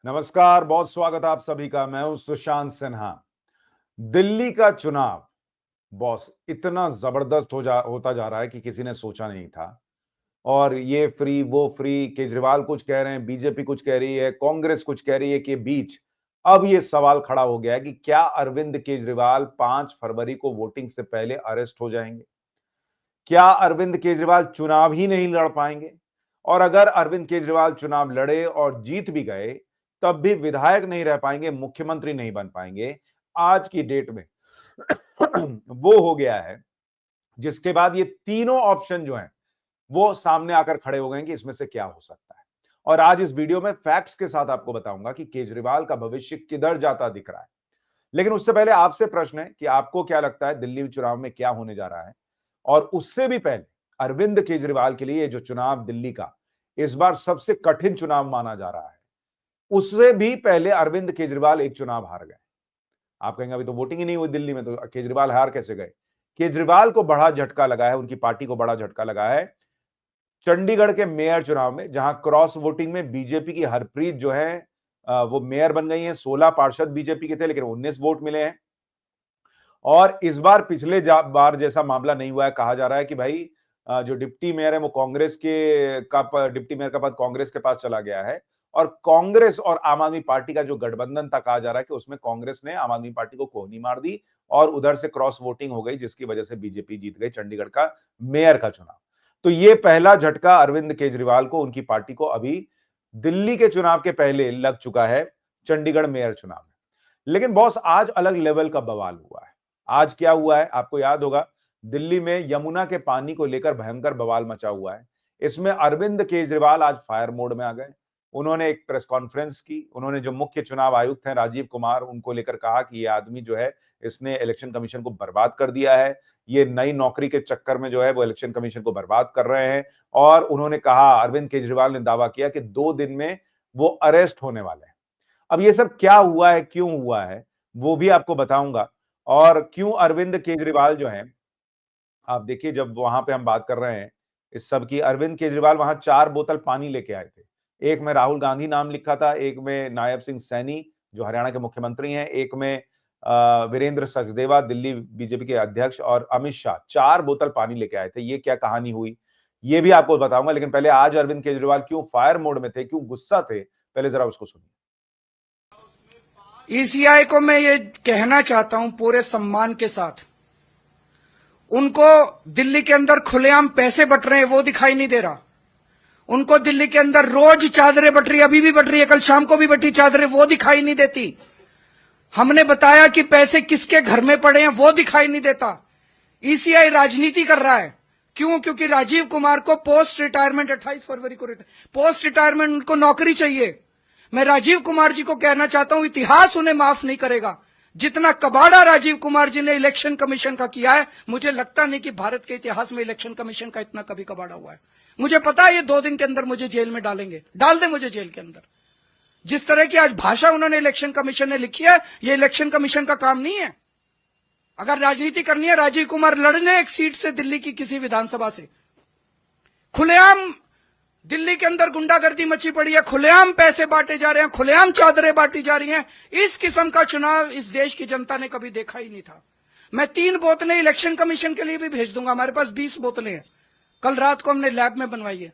नमस्कार, बहुत स्वागत है आप सभी का। मैं हूं सुशांत सिन्हा। दिल्ली का चुनाव बॉस इतना जबरदस्त होता जा रहा है कि किसी ने सोचा नहीं था। और ये फ्री वो फ्री, केजरीवाल कुछ कह रहे हैं, बीजेपी कुछ कह रही है, कांग्रेस कुछ कह रही है के बीच अब ये सवाल खड़ा हो गया है कि क्या अरविंद केजरीवाल 5 फरवरी को वोटिंग से पहले अरेस्ट हो जाएंगे? क्या अरविंद केजरीवाल चुनाव ही नहीं लड़ पाएंगे? और अगर अरविंद केजरीवाल चुनाव लड़े और जीत भी गए, तब भी विधायक नहीं रह पाएंगे, मुख्यमंत्री नहीं बन पाएंगे। आज की डेट में वो हो गया है, जिसके बाद ये तीनों ऑप्शन जो हैं, वो सामने आकर खड़े हो गए कि इसमें से क्या हो सकता है। और आज इस वीडियो में फैक्ट्स के साथ आपको बताऊंगा कि केजरीवाल का भविष्य किधर जाता दिख रहा है। लेकिन उससे पहले आपसे प्रश्न है कि आपको क्या लगता है दिल्ली चुनाव में क्या होने जा रहा है? और उससे भी पहले अरविंद केजरीवाल के लिए जो चुनाव दिल्ली का इस बार सबसे कठिन चुनाव माना जा रहा है, उससे भी पहले अरविंद केजरीवाल एक चुनाव हार गए। आप कहेंगे अभी तो वोटिंग ही नहीं हुई दिल्ली में, तो केजरीवाल हार कैसे गए? केजरीवाल को बड़ा झटका लगा है, उनकी पार्टी को बड़ा झटका लगा है चंडीगढ़ के मेयर चुनाव में, जहां क्रॉस वोटिंग में बीजेपी की हरप्रीत जो है वो मेयर बन गई हैं। 16 पार्षद बीजेपी के थे, लेकिन 19 वोट मिले हैं। और इस बार पिछले बार जैसा मामला नहीं हुआ है। कहा जा रहा है कि भाई जो डिप्टी मेयर है वो कांग्रेस के डिप्टी मेयर का पद कांग्रेस के पास चला गया है। और कांग्रेस और आम आदमी पार्टी का जो गठबंधन था, कहा जा रहा है कि उसमें कांग्रेस ने आम आदमी पार्टी को कोहनी मार दी और उधर से क्रॉस वोटिंग हो गई, जिसकी वजह से बीजेपी जीत गई चंडीगढ़ का मेयर का चुनाव। तो ये पहला झटका अरविंद केजरीवाल को, उनकी पार्टी को अभी दिल्ली के चुनाव के पहले लग चुका है, चंडीगढ़ मेयर चुनाव में। लेकिन बॉस, आज अलग लेवल का बवाल हुआ है। आज क्या हुआ है आपको याद होगा, दिल्ली में यमुना के पानी को लेकर भयंकर बवाल मचा हुआ है। इसमें अरविंद केजरीवाल आज फायर मोड में आ गए। उन्होंने एक प्रेस कॉन्फ्रेंस की। उन्होंने जो मुख्य चुनाव आयुक्त हैं राजीव कुमार, उनको लेकर कहा कि ये आदमी जो है, इसने इलेक्शन कमीशन को बर्बाद कर दिया है। ये नई नौकरी के चक्कर में जो है वो इलेक्शन कमीशन को बर्बाद कर रहे हैं। और उन्होंने कहा, अरविंद केजरीवाल ने दावा किया कि 2 दिन में वो अरेस्ट होने वाले हैं। अब ये सब क्या हुआ है, क्यों हुआ है, वो भी आपको बताऊंगा। और क्यों अरविंद केजरीवाल जो हैं, आप देखिए जब वहां पे हम बात कर रहे हैं इस सब की, अरविंद केजरीवाल वहां 4 बोतल पानी लेके आए थे। एक में राहुल गांधी नाम लिखा था, एक में नायब सिंह सैनी जो हरियाणा के मुख्यमंत्री हैं, एक में वीरेंद्र सचदेवा दिल्ली बीजेपी के अध्यक्ष, और अमित शाह। 4 बोतल पानी लेके आए थे। ये क्या कहानी हुई, ये भी आपको बताऊंगा। लेकिन पहले आज अरविंद केजरीवाल क्यों फायर मोड में थे, क्यों गुस्सा थे, पहले जरा उसको सुनिए। ईसीआई को मैं ये कहना चाहता हूं पूरे सम्मान के साथ, उनको दिल्ली के अंदर खुलेआम पैसे बट रहे हैं वो दिखाई नहीं दे रहा। उनको दिल्ली के अंदर रोज चादरें बट रही, अभी भी बट रही है, कल शाम को भी बटी चादरें, वो दिखाई नहीं देती। हमने बताया कि पैसे किसके घर में पड़े हैं वो दिखाई नहीं देता। ईसीआई राजनीति कर रहा है। क्यों? क्योंकि राजीव कुमार को पोस्ट रिटायरमेंट 28 फरवरी को पोस्ट रिटायरमेंट उनको नौकरी चाहिए। मैं राजीव कुमार जी को कहना चाहता हूं, इतिहास उन्हें माफ नहीं करेगा। जितना कबाड़ा राजीव कुमार जी ने इलेक्शन कमीशन का किया है, मुझे लगता नहीं कि भारत के इतिहास में इलेक्शन कमीशन का इतना कभी कबाड़ा हुआ है। मुझे पता है ये 2 दिन के अंदर मुझे जेल में डालेंगे, डाल दे मुझे जेल के अंदर। जिस तरह की आज भाषा उन्होंने इलेक्शन कमीशन ने लिखी है, ये इलेक्शन कमीशन का काम नहीं है। अगर राजनीति करनी है, राजीव कुमार लड़ने एक सीट से दिल्ली की किसी विधानसभा से। खुलेआम दिल्ली के अंदर गुंडागर्दी मची पड़ी है, खुलेआम पैसे बांटे जा रहे हैं, खुलेआम चादरें बांटी जा रही हैं। इस किस्म का चुनाव इस देश की जनता ने कभी देखा ही नहीं था। मैं 3 बोतलें इलेक्शन कमीशन के लिए भी भेज दूंगा। हमारे पास 20 बोतलें हैं, कल रात को हमने लैब में बनवाई है।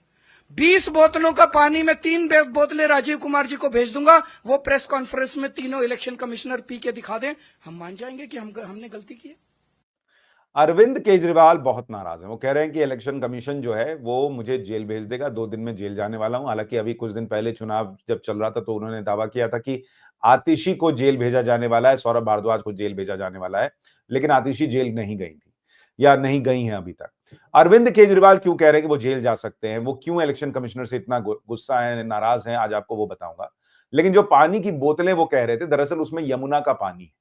20 बोतलों का पानी में 3 बोतलें राजीव कुमार जी को भेज दूंगा। वो प्रेस कॉन्फ्रेंस में तीनों इलेक्शन कमिश्नर पी के दिखा दें, हम मान जाएंगे कि हमने गलती की है। अरविंद केजरीवाल बहुत नाराज हैं। वो कह रहे हैं कि इलेक्शन कमीशन जो है वो मुझे जेल भेज देगा, 2 दिन में जेल जाने वाला हूं। हालांकि अभी कुछ दिन पहले चुनाव जब चल रहा था तो उन्होंने दावा किया था कि आतिशी को जेल भेजा जाने वाला है, सौरभ भारद्वाज को जेल भेजा जाने वाला है। लेकिन आतिशी जेल नहीं गई थी या नहीं गई हैं अभी तक। अरविंद केजरीवाल क्यों कह रहे हैं कि वो जेल जा सकते हैं, वो क्यों इलेक्शन कमिश्नर से इतना गुस्सा है, नाराज हैं, आज आपको वो बताऊंगा। लेकिन जो पानी की बोतलें वो कह रहे थे, दरअसल उसमें यमुना का पानी है।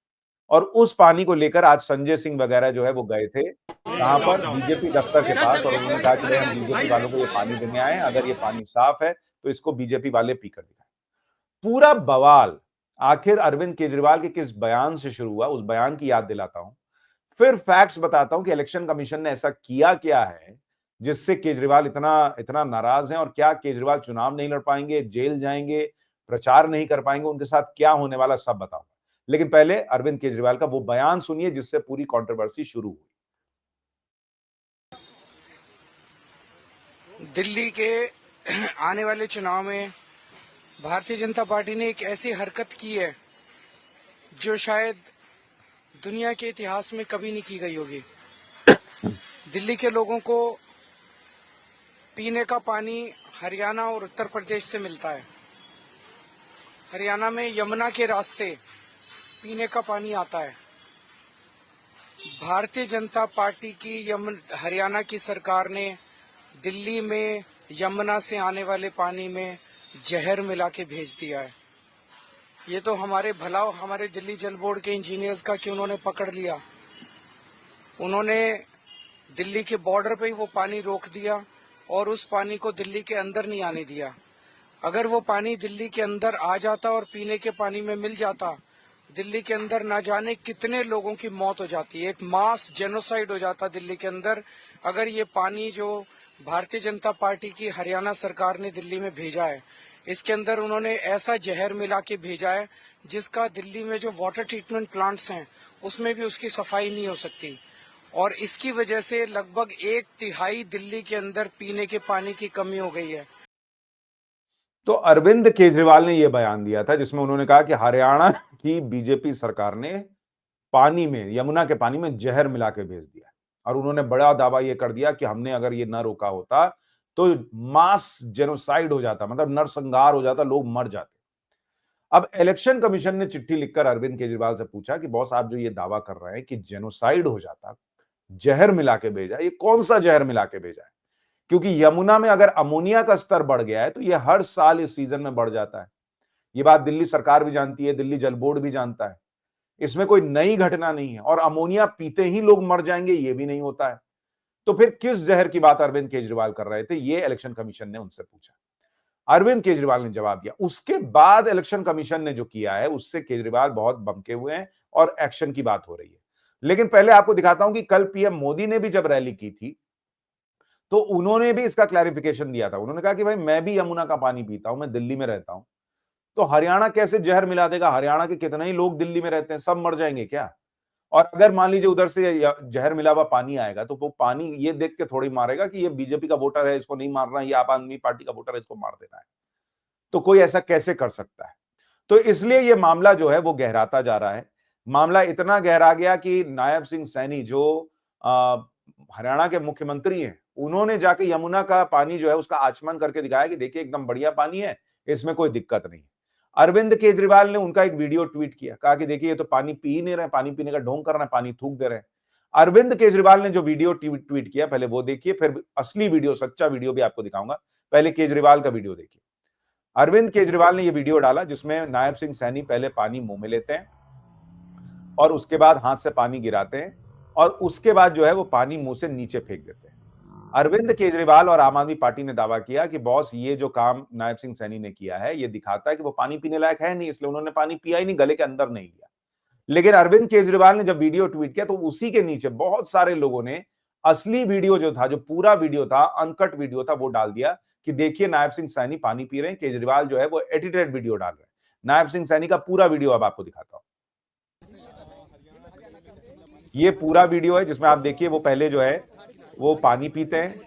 और उस पानी को लेकर आज संजय सिंह वगैरह जो है वो गए थे कहां पर, बीजेपी दफ्तर के पास। और उन्होंने कहा कि भाई हम बीजेपी वालों को ये पानी देने आए हैं, अगर ये पानी साफ है तो इसको बीजेपी वाले पीकर दिखाएं। पूरा बवाल आखिर अरविंद केजरीवाल के किस बयान से शुरू हुआ, उस बयान की याद दिलाता हूं, फिर फैक्ट्स बताता हूं कि इलेक्शन कमीशन ने ऐसा किया क्या है जिससे केजरीवाल इतना इतना नाराज हैं, और क्या केजरीवाल चुनाव नहीं लड़ पाएंगे, जेल जाएंगे, प्रचार नहीं कर पाएंगे, उनके साथ क्या होने वाला सब बताऊंगा। लेकिन पहले अरविंद केजरीवाल का वो बयान सुनिए जिससे पूरी कंट्रोवर्सी शुरू हुई। दिल्ली के आने वाले चुनाव में भारतीय जनता पार्टी ने एक ऐसी हरकत की है जो शायद दुनिया के इतिहास में कभी नहीं की गई होगी। दिल्ली के लोगों को पीने का पानी हरियाणा और उत्तर प्रदेश से मिलता है। हरियाणा में यमुना के रास्ते पीने का पानी आता है। भारतीय जनता पार्टी की हरियाणा की सरकार ने दिल्ली में यमुना से आने वाले पानी में जहर मिला के भेज दिया है। ये तो हमारे भला हमारे दिल्ली जल बोर्ड के इंजीनियर्स का कि उन्होंने पकड़ लिया। उन्होंने दिल्ली के बॉर्डर पे ही वो पानी रोक दिया और उस पानी को दिल्ली के अंदर नहीं आने दिया। अगर वो पानी दिल्ली के अंदर आ जाता और पीने के पानी में मिल जाता, दिल्ली के अंदर ना जाने कितने लोगों की मौत हो जाती। एक मास जेनोसाइड हो जाता दिल्ली के अंदर अगर ये पानी जो भारतीय जनता पार्टी की हरियाणा सरकार ने दिल्ली में भेजा है, इसके अंदर उन्होंने ऐसा जहर मिला के भेजा है जिसका दिल्ली में जो वाटर ट्रीटमेंट प्लांट्स हैं उसमें भी उसकी सफाई नहीं हो सकती। और इसकी वजह से लगभग 1/3 दिल्ली के अंदर पीने के पानी की कमी हो गई है। तो अरविंद केजरीवाल ने यह बयान दिया था जिसमें उन्होंने कहा कि हरियाणा की बीजेपी सरकार ने पानी में, यमुना के पानी में जहर मिला के भेज दिया और उन्होंने बड़ा दावा यह कर दिया कि हमने अगर ये ना रोका होता तो मास जेनोसाइड हो जाता, मतलब नरसंहार हो जाता, लोग मर जाते। अब इलेक्शन कमीशन ने चिट्ठी लिखकर अरविंद केजरीवाल से पूछा कि बॉस आप जो ये दावा कर रहे हैं कि जेनोसाइड हो जाता, जहर मिला के भेजा, ये कौन सा जहर मिला के भेजा है? क्योंकि यमुना में अगर अमोनिया का स्तर बढ़ गया है तो ये हर साल इस सीजन में बढ़ जाता है। ये बात दिल्ली सरकार भी जानती है, दिल्ली जल बोर्ड भी जानता है। इसमें कोई नई घटना नहीं है और अमोनिया पीते ही लोग मर जाएंगे ये भी नहीं होता है। तो फिर किस जहर की बात अरविंद केजरीवाल कर रहे थे, ये इलेक्शन कमीशन ने उनसे पूछा। अरविंद केजरीवाल ने जवाब दिया। उसके बाद इलेक्शन कमीशन ने जो किया है उससे केजरीवाल बहुत बमके हुए हैं और एक्शन की बात हो रही है। लेकिन पहले आपको दिखाता हूं कि कल पीएम मोदी ने भी जब रैली की थी तो उन्होंने भी इसका क्लैरिफिकेशन दिया था। उन्होंने कहा कि भाई मैं भी यमुना का पानी पीता हूं, मैं दिल्ली में रहता हूं, तो हरियाणा कैसे जहर मिला देगा? हरियाणा के कितने ही लोग दिल्ली में रहते हैं, सब मर जाएंगे क्या? और अगर मान लीजिए उधर से जहर मिला हुआ पानी आएगा तो वो पानी ये देख के थोड़ी मारेगा कि ये बीजेपी का वोटर है, इसको नहीं मारना, ये आप आदमी पार्टी का वोटर है, इसको मार देना है। तो कोई ऐसा कैसे कर सकता है? तो इसलिए ये मामला जो है वो गहराता जा रहा है। मामला इतना गहरा गया कि नायब सिंह सैनी जो हरियाणा के मुख्यमंत्री हैं, उन्होंने जाके यमुना का पानी जो है उसका आचमन करके दिखाया कि देखिए एकदम बढ़िया पानी है, इसमें कोई दिक्कत नहीं है। अरविंद केजरीवाल ने उनका एक वीडियो ट्वीट किया, कहा कि देखिए ये तो पानी पी ही नहीं रहे, पानी पीने का ढोंग कर रहे हैं, पानी थूक दे रहे हैं। अरविंद केजरीवाल ने जो वीडियो ट्वीट किया पहले वो देखिए, फिर असली वीडियो, सच्चा वीडियो भी आपको दिखाऊंगा। पहले केजरीवाल का वीडियो देखिए। अरविंद केजरीवाल ने यह वीडियो डाला जिसमें नायब सिंह सैनी पहले पानी मुंह में लेते हैं और उसके बाद हाथ से पानी गिराते हैं और उसके बाद जो है वो पानी मुंह से नीचे फेंक देते हैं। अरविंद केजरीवाल और आम आदमी पार्टी ने दावा किया कि बॉस ये जो काम नायब सिंह सैनी ने किया है ये दिखाता है कि वो पानी पीने लायक है नहीं, इसलिए उन्होंने पानी पिया ही नहीं, गले के अंदर नहीं लिया। लेकिन अरविंद केजरीवाल ने जब वीडियो ट्वीट किया तो उसी के नीचे बहुत सारे लोगों ने असली वीडियो जो था, जो पूरा वीडियो था, अनकट वीडियो था, वो डाल दिया कि देखिए नायब सिंह सैनी पानी पी रहे हैं, केजरीवाल जो है वो एडिटेड वीडियो डाल रहे हैं। नायब सिंह सैनी का पूरा वीडियो अब आपको दिखाता हूं। ये पूरा वीडियो है जिसमें आप देखिए वो पहले जो है वो पानी पीते हैं,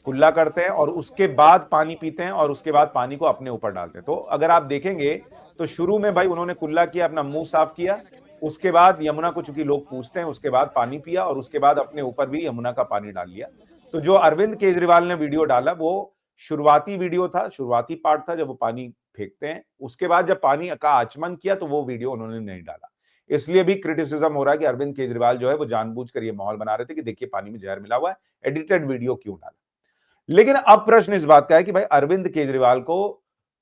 कुल्ला करते हैं और उसके बाद पानी पीते हैं और उसके बाद पानी को अपने ऊपर डालते हैं। तो अगर आप देखेंगे तो शुरू में भाई उन्होंने कुल्ला किया, अपना मुंह साफ किया, उसके बाद यमुना को चूंकि लोग पूछते हैं, उसके बाद पानी पिया और उसके बाद अपने ऊपर भी यमुना का पानी डाल लिया। तो जो अरविंद केजरीवाल ने वीडियो डाला वो शुरुआती वीडियो था, शुरुआती पार्ट था जब वो पानी फेंकते हैं। उसके बाद जब पानी का आचमन किया तो वो वीडियो उन्होंने नहीं डाला। इसलिए भी क्रिटिसिज्म हो रहा है कि अरविंद केजरीवाल जो है वो जानबूझकर ये माहौल बना रहे थे कि देखिए पानी में जहर मिला हुआ है, एडिटेड वीडियो क्यों डाला। लेकिन अब प्रश्न इस बात का है कि भाई अरविंद केजरीवाल को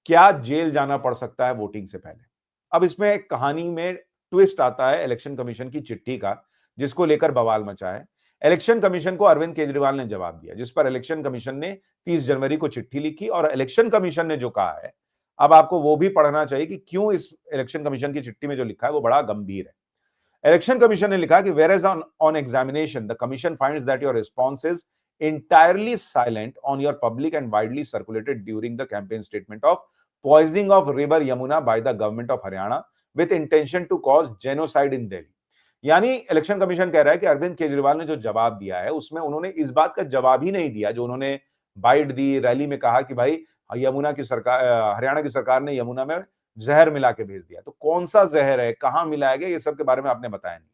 क्या जेल जाना पड़ सकता है वोटिंग से पहले? अब इसमें एक कहानी में ट्विस्ट आता है इलेक्शन कमीशन की चिट्ठी का, जिसको लेकर बवाल मचा है। इलेक्शन कमीशन को अरविंद केजरीवाल ने जवाब दिया, जिस पर इलेक्शन कमीशन ने 30 जनवरी को चिट्ठी लिखी और इलेक्शन कमीशन ने जो कहा है अब आपको वो भी पढ़ना चाहिए कि क्यों इस इलेक्शन कमीशन की चिट्ठी में जो लिखा है वो बड़ा गंभीर है। इलेक्शन कमीशन ने लिखा कि whereas on examination the commission finds that your response is entirely silent on your public and widely circulated during the campaign statement of poisoning of river Yamuna by the government of Haryana with intention to cause genocide in Delhi. यानी election commission कह रहा है कि अरविंद केजरीवाल ने जो जवाब दिया है उसमें उन्होंने इस बात का जवाब ही नहीं दिया जो उन्होंने बाइट दी रैली में कहा कि भाई यमुना की सरकार हरियाणा की सरकार ने यमुना में जहर मिला के भेज दिया। तो कौन सा जहर है, कहां मिलाया गया, ये सब के बारे में आपने बताया नहीं।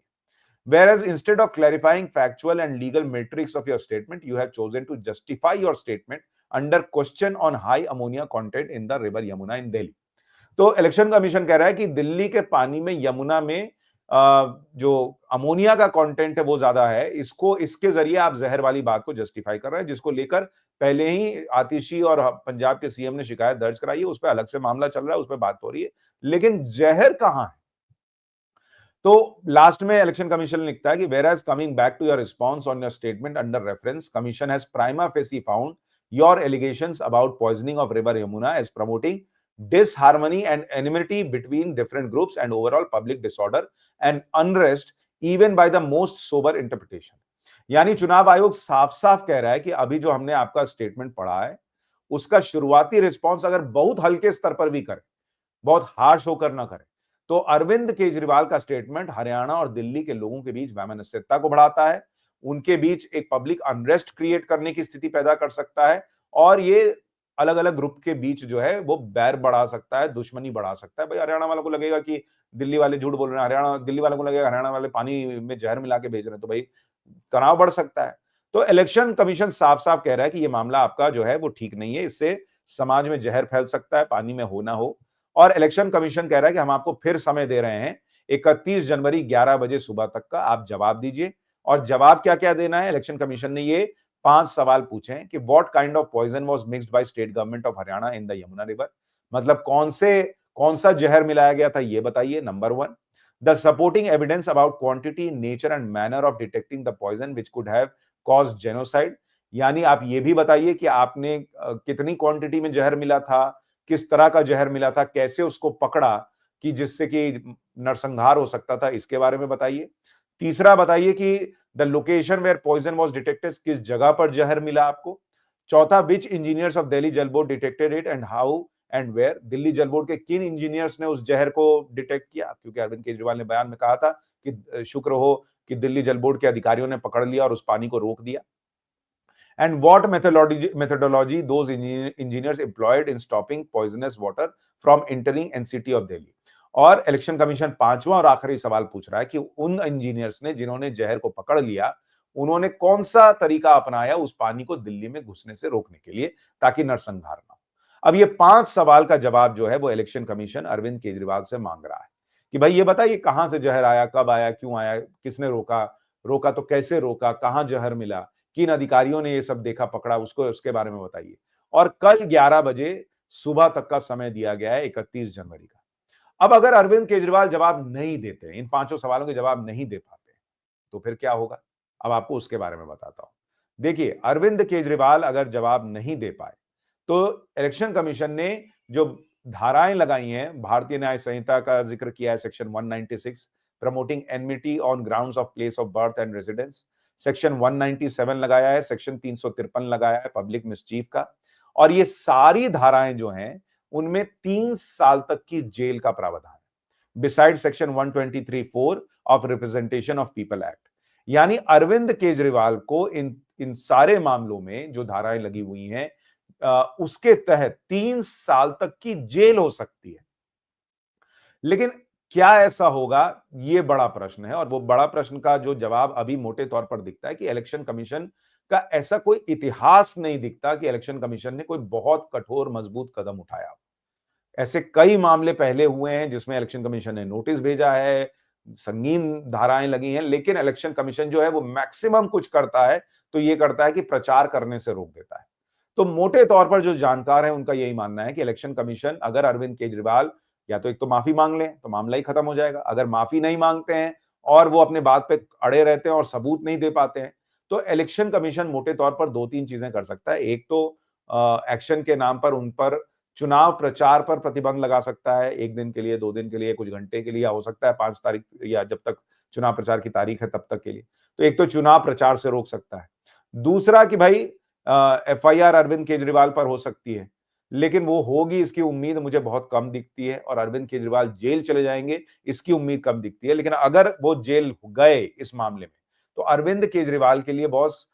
Whereas instead of clarifying factual and legal metrics of your statement, you have chosen to justify your statement under question on high ammonia content in the river Yamuna in Delhi. तो इलेक्शन कमीशन कह रहा है कि दिल्ली के पानी में यमुना में जो अमोनिया का कंटेंट है वो ज्यादा है, इसको इसके जरिए आप जहर वाली बात को जस्टिफाई कर रहे हैं, जिसको लेकर पहले ही आतिशी और पंजाब के सीएम ने शिकायत दर्ज कराई है, उस पर अलग से मामला चल रहा है, उस पर बात हो रही है, लेकिन जहर कहां है? तो लास्ट में इलेक्शन कमीशन लिखता है कि whereas coming back to your response on your statement under reference, commission has prima facie found your allegations about poisoning of river Yamuna as promoting disharmony and enmity between different groups and overall public disorder and unrest even by the most sober interpretation. यानी चुनाव आयोग साफ साफ कह रहा है कि अभी जो हमने आपका स्टेटमेंट पढ़ा है उसका शुरुआती रिस्पॉन्स अगर बहुत हल्के स्तर पर भी करे, बहुत हार्श होकर ना करे, तो अरविंद केजरीवाल का स्टेटमेंट हरियाणा और दिल्ली के लोगों के बीच वैमनस्यता को बढ़ाता है, उनके बीच एक पब्लिक अनरेस्ट क्रिएट करने की स्थिति पैदा कर सकता है और ये अलग अलग ग्रुप के बीच जो है वो बैर बढ़ा सकता है, दुश्मनी बढ़ा सकता है। भाई हरियाणा वालों को लगेगा कि दिल्ली वाले झूठ बोल रहे हैं, हरियाणा दिल्ली वालों को लगेगा हरियाणा वाले पानी में जहर मिला के भेज रहे हैं, तो भाई तनाव बढ़ सकता है। तो इलेक्शन कमीशन साफ साफ कह रहा है कि ये मामला आपका जो है वो ठीक नहीं है, इससे समाज में जहर फैल सकता है, पानी में हो ना हो। और इलेक्शन कमीशन कह रहा है कि हम आपको फिर समय दे रहे हैं 31 जनवरी 11 बजे सुबह तक का, आप जवाब दीजिए। और जवाब क्या क्या देना है, इलेक्शन कमीशन ने ये 5 सवाल पूछे हैं कि what kind of poison was mixed by state government of Haryana in the Yamuna river, मतलब कौन सा जहर मिलाया गया था ये बताइए, number 1। The supporting evidence about quantity, nature and manner of detecting the poison which could have caused genocide, यानी आप ये भी बताइए कि आपने कितनी क्वांटिटी में जहर मिला था, किस तरह का जहर मिला था, कैसे उसको पकड़ा कि जिससे कि नरसंहार हो सकता था, इसके बारे में बताइए। तीसरा बताइए कि the location where poison was detected, किस जगह पर जहर मिला आपको। चौथा, विच engineers of Delhi Jal board detected it and how and where, Delhi Jal board के किन इंजीनियर्स ने उस जहर को डिटेक्ट किया, क्योंकि अरविंद केजरीवाल ने बयान में कहा था कि शुक्र हो कि दिल्ली जल बोर्ड के अधिकारियों ने पकड़ लिया और उस पानी को रोक दिया। And what methodology those engineers employed in stopping poisonous water from entering NCT of Delhi। और इलेक्शन कमीशन पांचवा और आखिरी सवाल पूछ रहा है कि उन इंजीनियर्स ने जिन्होंने जहर को पकड़ लिया, उन्होंने कौन सा तरीका अपनाया उस पानी को दिल्ली में घुसने से रोकने के लिए, ताकि नरसंहार ना हो। अब ये 5 सवाल का जवाब जो है वो इलेक्शन कमीशन अरविंद केजरीवाल से मांग रहा है कि भाई ये बताइए कहां से जहर आया, कब आया, क्यों आया, किसने रोका तो कैसे रोका, कहां जहर मिला, किन अधिकारियों ने ये सब देखा पकड़ा, उसके बारे में बताइए। और कल 11 बजे सुबह तक का समय दिया गया है, 31 जनवरी का। अब अगर अरविंद केजरीवाल जवाब नहीं देते, इन 5 सवालों के जवाब नहीं दे पाते, तो फिर क्या होगा, अब आपको उसके बारे में बताता हूं। देखिए, अरविंद केजरीवाल अगर जवाब नहीं दे पाए तो इलेक्शन कमीशन ने जो धाराएं लगाई हैं, भारतीय न्याय संहिता का जिक्र किया है, section 196 promoting enmity on grounds of place of birth and residence, section 197 लगाया है, सेक्शन 353 लगाया है पब्लिक मिसचीफ का, और ये सारी धाराएं जो हैं उनमें 3 साल तक की जेल का प्रावधान है, beside section 123(4) of representation of people act. यानी अरविंद केजरीवाल को इन सारे मामलों में जो धाराएं लगी हुई हैं उसके तहत 3 साल तक की जेल हो सकती है। लेकिन क्या ऐसा होगा, ये बड़ा प्रश्न है, और वो बड़ा प्रश्न का जो जवाब अभी मोटे तौर पर दिखता है कि इलेक्शन कमीशन का ऐसा कोई इतिहास नहीं दिखता कि इलेक्शन कमीशन ने कोई बहुत कठोर मजबूत कदम उठाया। ऐसे कई मामले पहले हुए हैं जिसमें इलेक्शन कमीशन ने नोटिस भेजा है, संगीन धाराएं लगी हैं, लेकिन इलेक्शन कमीशन जो है वो मैक्सिमम कुछ करता है तो ये करता है कि प्रचार करने से रोक देता है। तो मोटे तौर पर जो जानकार है उनका यही मानना है कि इलेक्शन कमीशन अगर अरविंद केजरीवाल या तो एक तो माफी मांग लें तो मामला ही खत्म हो जाएगा, अगर माफी नहीं मांगते हैं और वो अपने बात पे अड़े रहते हैं और सबूत नहीं दे पाते हैं, तो इलेक्शन कमीशन मोटे तौर पर 2-3 चीजें कर सकता है। एक तो एक्शन के नाम पर उन पर चुनाव प्रचार पर प्रतिबंध लगा सकता है, 1 दिन के लिए, 2 दिन के लिए, कुछ घंटे के लिए, हो सकता है 5 तारीख या जब तक चुनाव प्रचार की तारीख है तब तक के लिए। तो एक तो चुनाव प्रचार से रोक सकता है। दूसरा कि भाई एफआईआर अरविंद केजरीवाल पर हो सकती है, लेकिन वो होगी इसकी उम्मीद मुझे बहुत कम दिखती है, और अरविंद केजरीवाल जेल चले जाएंगे इसकी उम्मीद कम दिखती है। लेकिन अगर वो जेल गए इस मामले में, तो अरविंद केजरीवाल के लिए बॉस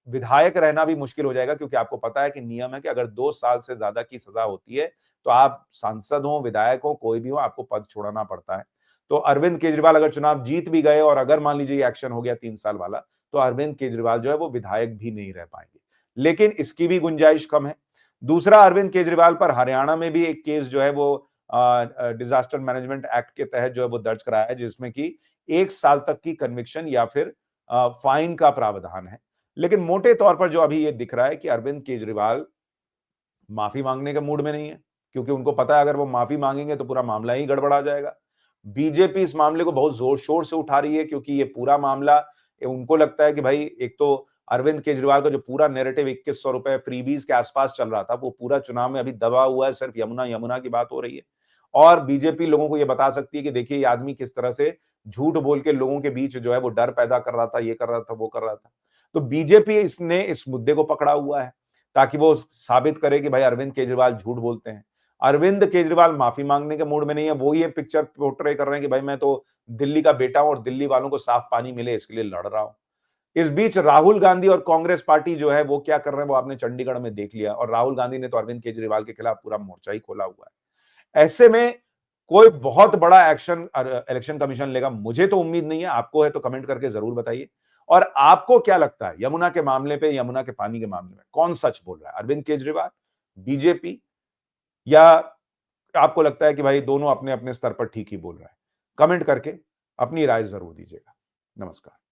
विधायक रहना भी मुश्किल हो जाएगा, क्योंकि आपको पता है कि नियम है कि अगर 2 साल से ज्यादा की सजा होती है तो आप सांसद हो, विधायक हो, कोई भी हो, आपको पद छोड़ना पड़ता है। तो अरविंद केजरीवाल अगर चुनाव जीत भी गए और अगर मान लीजिए एक्शन हो गया 3 साल वाला, तो अरविंद केजरीवाल जो है वो विधायक भी नहीं रह पाएंगे, लेकिन इसकी भी गुंजाइश कम है। दूसरा, अरविंद केजरीवाल पर हरियाणा में भी एक केस जो है वो डिजास्टर मैनेजमेंट एक्ट के तहत जो है वो दर्ज कराया है, जिसमें कि 1 साल तक की कन्विक्शन या फिर फाइन का प्रावधान है। लेकिन मोटे तौर पर जो अभी ये दिख रहा है कि अरविंद केजरीवाल माफी मांगने के मूड में नहीं है, क्योंकि उनको पता है अगर वो माफी मांगेंगे तो पूरा मामला ही गड़बड़ा जाएगा। बीजेपी इस मामले को बहुत जोर शोर से उठा रही है, क्योंकि ये पूरा मामला उनको लगता है कि भाई एक तो अरविंद केजरीवाल का जो पूरा नैरेटिव 2100 रुपए फ्रीबीज के आसपास चल रहा था, वो पूरा चुनाव में अभी दबा हुआ है, सिर्फ यमुना यमुना की बात हो रही है। और बीजेपी लोगों को ये बता सकती है कि देखिए ये आदमी किस तरह से झूठ बोल के लोगों के बीच जो है वो डर पैदा कर रहा था, ये कर रहा था, वो कर रहा था। तो बीजेपी इसने इस मुद्दे को पकड़ा हुआ है ताकि वो साबित करे कि भाई अरविंद केजरीवाल झूठ बोलते हैं। अरविंद केजरीवाल माफी मांगने के मूड में नहीं है, वो ये पिक्चर पोर्ट्रे कर रहे हैं कि भाई मैं तो दिल्ली का बेटा हूं और दिल्ली वालों को साफ पानी मिले इसके लिए लड़ रहा हूं। इस बीच राहुल गांधी और कांग्रेस पार्टी जो है वो क्या कर रहे हैं वो आपने चंडीगढ़ में देख लिया, और राहुल गांधी ने तो अरविंद केजरीवाल के खिलाफ पूरा मोर्चा ही खोला हुआ है। ऐसे में कोई बहुत बड़ा एक्शन इलेक्शन कमीशन लेगा मुझे तो उम्मीद नहीं है। आपको है तो कमेंट करके जरूर बताइए। और आपको क्या लगता है यमुना के मामले पे, यमुना के पानी के मामले में कौन सच बोल रहा है, अरविंद केजरीवाल, बीजेपी, या आपको लगता है कि भाई दोनों अपने अपने स्तर पर ठीक ही बोल रहा है? कमेंट करके अपनी राय जरूर दीजिएगा। नमस्कार।